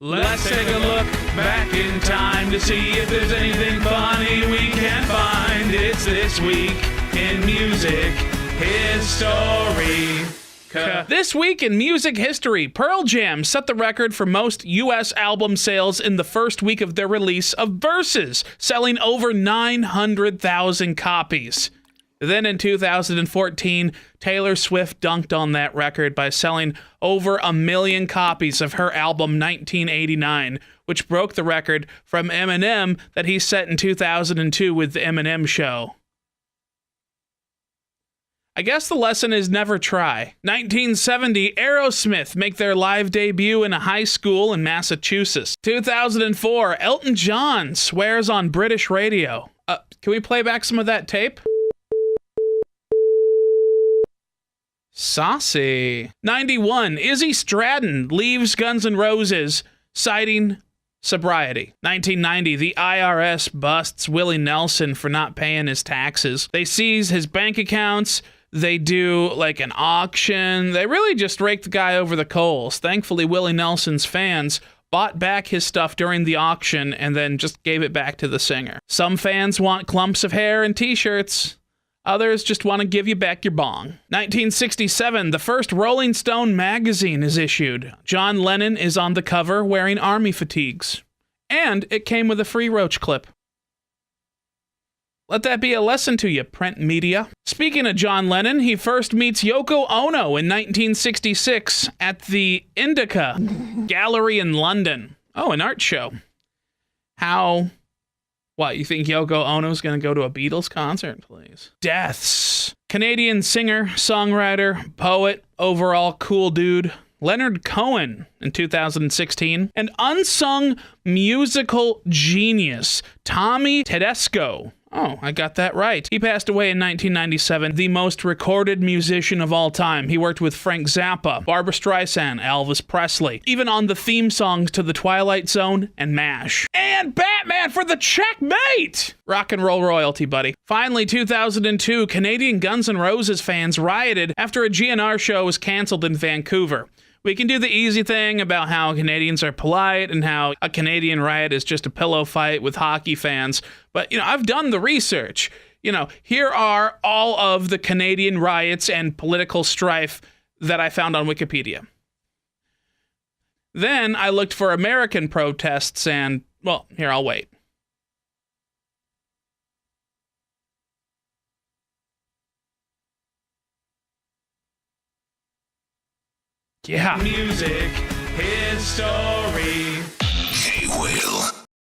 Let's take a look back in time to see if there's anything funny we can find. It's This Week in Music History. This week in music history, Pearl Jam set the record for most U.S. album sales in the first week of their release of Versus, selling over 900,000 copies. Then in 2014, Taylor Swift dunked on that record by selling over 1 million copies of her album 1989, which broke the record from Eminem that he set in 2002 with The Eminem Show. I guess the lesson is never try. 1970, Aerosmith make their live debut in a high school in Massachusetts. 2004, Elton John swears on British radio. Can we play back some of that tape? Saucy. 91, Izzy Stradin leaves Guns N' Roses, citing sobriety. 1990, the IRS busts Willie Nelson for not paying his taxes. They seize his bank accounts. They do like an auction. They really just raked the guy over the coals. Thankfully, Willie Nelson's fans bought back his stuff during the auction and then just gave it back to the singer. Some fans want clumps of hair and t-shirts. Others just want to give you back your bong. 1967, the first Rolling Stone magazine is issued. John Lennon is on the cover wearing army fatigues. And it came with a free roach clip. Let that be a lesson to you, print media. Speaking of John Lennon, he first meets Yoko Ono in 1966 at the Indica Gallery in London. Oh, an art show. What, you think Yoko Ono's going to go to a Beatles concert, please? Deaths. Canadian singer, songwriter, poet, overall cool dude, Leonard Cohen in 2016. And unsung musical genius, Tommy Tedesco. Oh, I got that right. He passed away in 1997, the most recorded musician of all time. He worked with Frank Zappa, Barbra Streisand, Elvis Presley, even on the theme songs to The Twilight Zone and MASH. And Batman for the checkmate! Rock and roll royalty, buddy. Finally, 2002, Canadian Guns N' Roses fans rioted after a GNR show was canceled in Vancouver. We can do the easy thing about how Canadians are polite and how a Canadian riot is just a pillow fight with hockey fans. But, I've done the research. Here are all of the Canadian riots and political strife that I found on Wikipedia. Then I looked for American protests and, here, I'll wait. Yeah. Music history.